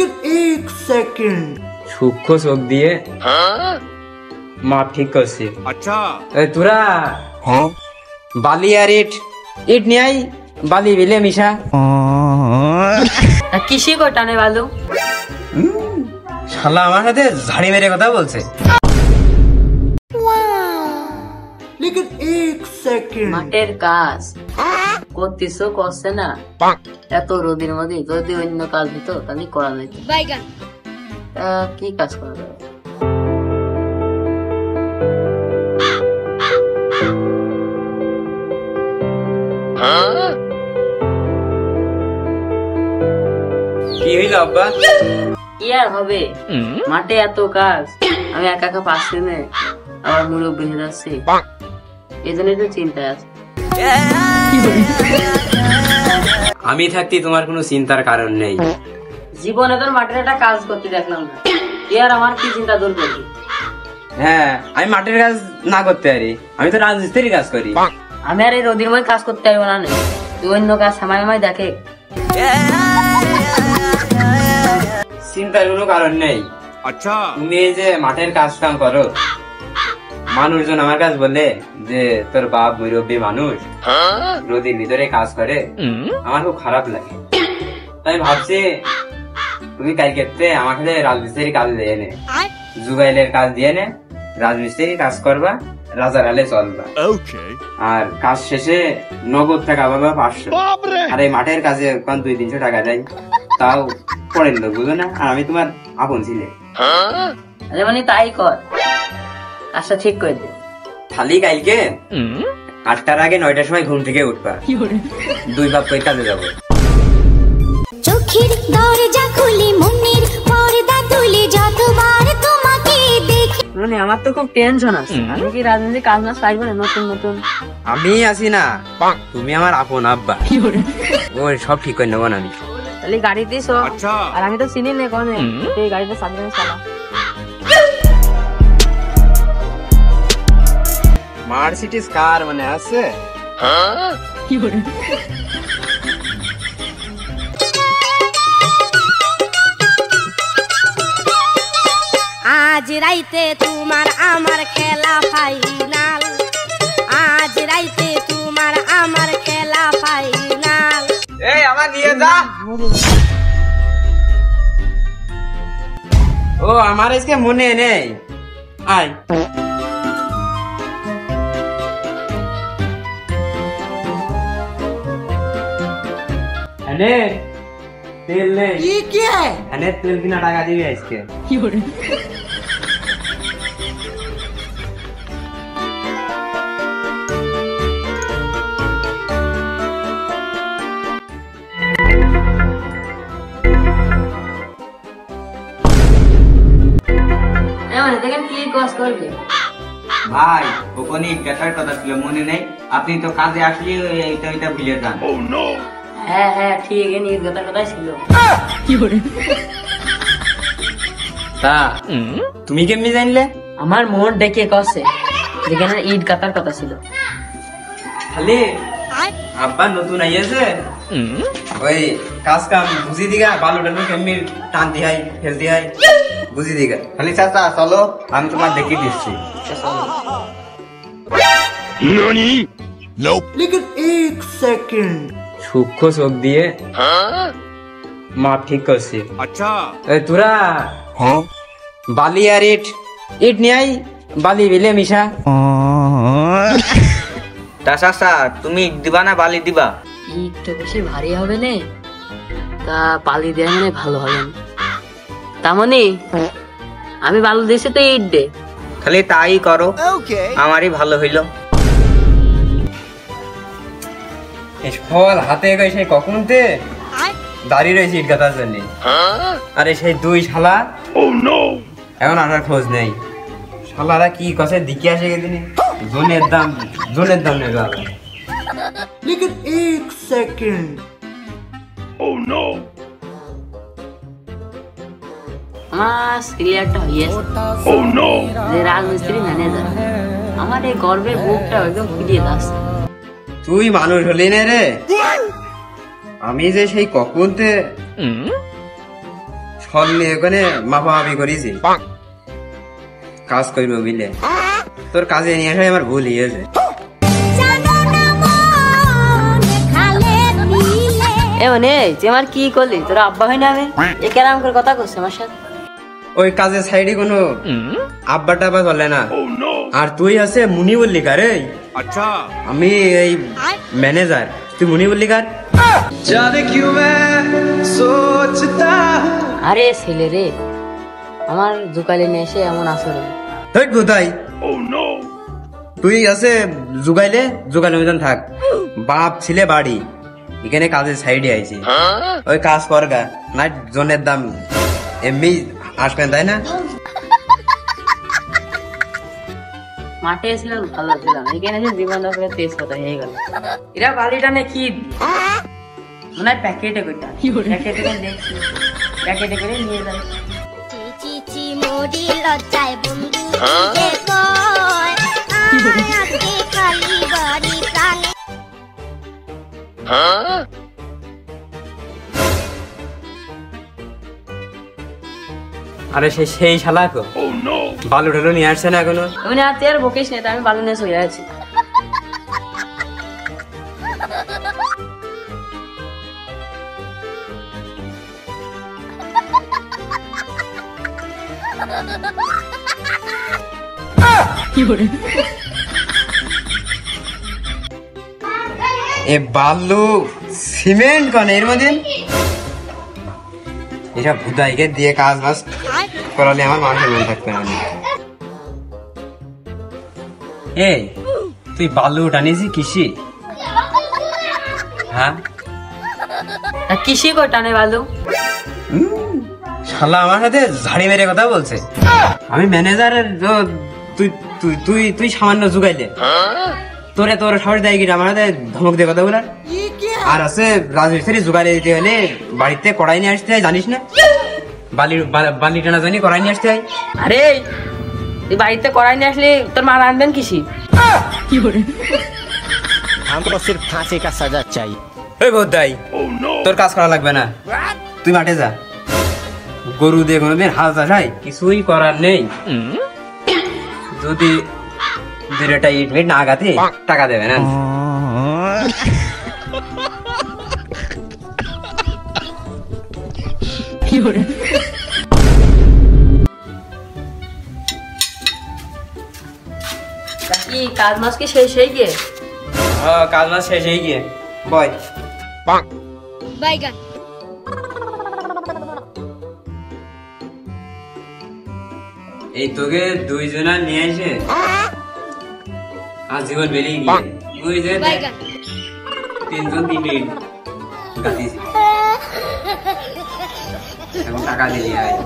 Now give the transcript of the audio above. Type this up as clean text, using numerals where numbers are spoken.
लेकिन एक सेकंड সূক্ষ্ম চোখ দিয়ে মাপ ঠিক করছি। अच्छा তোরা বালি আর ইট ইট নিয়ে আই, বালি বিলে মিশা। কিসি টানে বালু? শালা আমার সাথে ঝাড়ি মেরে কথা বলছে। लेकिन एक सेकंड মাঠের কাজ করতেছো, করছে না? এত রোদের মধ্যে যদি অন্য কাজ দিত তাহলে করা যেত। কি কাজ করা যাবে? কি হইল আব্বা? কি আর হবে, মাঠে এত কাজ, আমি একা একা পাচ্ছি না, আমার মুরব্বী হয়ে যাচ্ছে, এই জন্যই তো চিন্তায় আছে। আমি থাকতে তোমার কোনো চিন্তার কারণ নেই। জীবনে তোর মাঠের একটা কাজ করতে দেখলাম না, কি আর আমার কি চিন্তা দূর করবি? হ্যাঁ, আমি মাঠের কাজ না করতে পারি, আমি তো রাজমিস্ত্রির কাজ করি। আমি আর এই রোদের মধ্যে কাজ করতে পারবো না, তুই অন্য কাজ সময় আমায় দেখে। চিন্তার কোনো কারণ নেই। अच्छा তুমি এই যে মাঠের কাজ কাম করো, মানুষজন আমার কাছে বলে যে তোর বাপ মুরব্বী মানুষ রোদের ভিতরে কাজ করে, আমার খুব খারাপ লাগে। তাই ভাবছি তুমি কালকে আমার সাথে রাজমিস্ত্রির কাজ দিয়ে নে, জুগাইলের কাজ দিয়ে নে, রাজমিস্ত্রির কাজ করবা, রাজার হালে চলবা। আর কাজ শেষে নগদ টাকা পাবা 500। আর এই মাঠের কাজে 200-300 টাকা দেয়, তাও পরের লোক বুঝো না, আর আমি তোমার আপন ছিলে। মানে তাই কর, আচ্ছা ঠিক করে দে। খালি কালকে 8টার আগে 9টার সময় ঘুম থেকে উঠবা, 2 বাপ করে কাজে যাবো। চোখের দরজা খুলে মনের পর্দা তুলে যতবার তোমাকে দেখি। মানে আমার তো খুব টেনশন আছে, আমি কি রাজনীতি কাজ না পাইবো না? নতুন নতুন আমি আছি না, তুমি আমার আপন আব্বা, ওই সব ঠিক করে নেবো না আমি। তাহলে গাড়িতে শো, আর আমি তো চিনি না কোনে, এই গাড়িতে সামনে চালা। মার্সিডিজ কার মানে আছে? আজ রাইতে তোমার আমার খেলা ফাইনাল, আজ রাইতে তোমার আমার খেলা ফাইনাল। এই আমার নিয়ে যা। ও আমার আজকে মনে নেই, আয়। अने तेल ले। ये क्या है? अने तेल बिना टाका दिबे আজকে। মানে দেখেন কি কাজ করবে ভাই, ওখানে গেটার কথা ছিল মনে নেই, আপনি তো কাজে আসলে এইটা ভুলে যান। হ্যাঁ হ্যাঁ ঠিক আছে, নিজ কথাই ছিল। তা তুমি কেমনি জানলে? আমার মন ডেকে কছে, যেখানে ইট কাটার কথা ছিল। খালি আব্বা নতুন আইয়েছে, ওই কাজ কাম বুঝি দিগা, বালু টালু কেমনি টান দিহাই ফেল দিহাই বুঝি দিগা। খালি চাচা চলো, আমি তোমার দেখিয়ে দিচ্ছি। लेकिन एक सेकंड সূক্ষ্ম চোখ দিয়ে মাপ ঠিক করছি। अच्छा তোরা বালি আর ইট ইট নিয়ে আই, বালি বিলে মিশা। চাচা তুমি দিবা না বালি দিবা? ইটটা বেশি ভারী হবে না, তা বালি দেওয়া মানে ভালো হবে না। তামনি আমি বালু দিয়েছি তো ইট দে। খালি তাই করো, আমারই ভালো হইলো। ফল হাতে গাই সেই কখন দাঁড়িয়ে রয়েছে ইট গাঁথার জন্য। আরে সেই 2 শালা এখন আসার খোঁজ নেই। শালারা কি কষে দিকে আসে গেছিনি, জনের দাম নেই। लेकिन एक सेकंड আমার সিরিয়ালটা হইয়াছে যে রাজমিস্ত্রি ম্যানেজার, আমার এই গর্বের বুকটা একদম ফুলিয়ে যাচ্ছে। তুই মানুষ হলি না রে, আমি যে সেই কখন ফল নিয়ে ওখানে মাপামাপি করেছি কাজ করবো বুঝলে। তোর কাজে নিয়ে আসাই আমার ভুল হয়েছে। তুই আমার কি করলি? তোর আব্বা হয় না আমি এ কেরাম করে কথা করছে আমার সাথে? ওই কাজের সাইডে কোনো আব্বা টাব্বা চলে না। আর তুই আছে মুনি বললি কার? আচ্ছা আমি এই ম্যানেজার, তুই মুনি বললি কার? আরে ছেলে রে, আমার জুকালে নিয়ে এসে এমন আসর কোথায় তুই আছে জুগাইলে জুগালে মতন থাক। বাপ ছিলে বাড়ি, এখানে কাজের সাইডে আইছি। ওই কাজ করগা না, জনের দাম এমনি আসবেন তাই না? মাঠে এসেছিলাম ভালো ছিলাম, এখানে এসে জীবনটা পুরো তেজ কথা হয়ে গেল। এরা বালিটা নে কি মনে হয় প্যাকেটে কইটা, প্যাকেটে দেখছি প্যাকেটে করে নিয়ে যাই। চিচি মোরি লজ্জায় বন্ধু যে কয় আজকে খালি বাড়ি প্রাণে। আরে সেই শালা তো বালু ঢেলো নিয়ে আসছে না এখনো। আমি আর তের বকিস না, আমি বালু নিয়ে শুয়ে আছি। এ বালু সিমেন্ট কোন এর মধ্যে? এটা ভুদাইকে দিয়ে কাজ বাজ করালে আমার মানুষের মন থাকবে না। এই তুই বালু টানিছি কিসি? হ্যাঁ কিসি কো টানে বালু? শালা আমার সাথে ঝাড়ি মেরে কথা বলছে। আমি ম্যানেজারের, তুই তুই তুই তুই সামান্য জুগাইলে তোরে তোর সাহস দেয় কি আমার সাথে ধমক দিয়ে কথা বলার? আর আছে রাজমিস্ত্রি জোগাড়ে দিতে হলে বাড়িতে কড়াই নিয়ে আসতে হয়, জানিস না? বালি টানা জানি কড়াই নিয়ে আসতে হয়। আরে তুই বাড়িতে কড়াই নিয়ে আসলে তোর মা রাঁধবেন কিসি? কি করে हमको सिर्फ फांसी का सजा चाहिए। ওই বোধাই তোর কাজ করা লাগবে না, তুই মাঠে যা। গরু দিয়ে কোনোদিন হাল চাষ হয়? কিছুই করার নেই। যদি 2টা ইট মিট না আগাতে টাকা দেবে না। কি কাজ মাস কি শেষ হয়ে গিয়ে? কাজ মাস শেষ হয়ে গিয়ে বয় বাইগান এই তোকে 2 জনা নিয়ে আসে আজীবন বেরিয়ে গিয়ে তুই যে 3 জন 3 মিনিট গাতিস এখন টাকা দিয়ে আয়।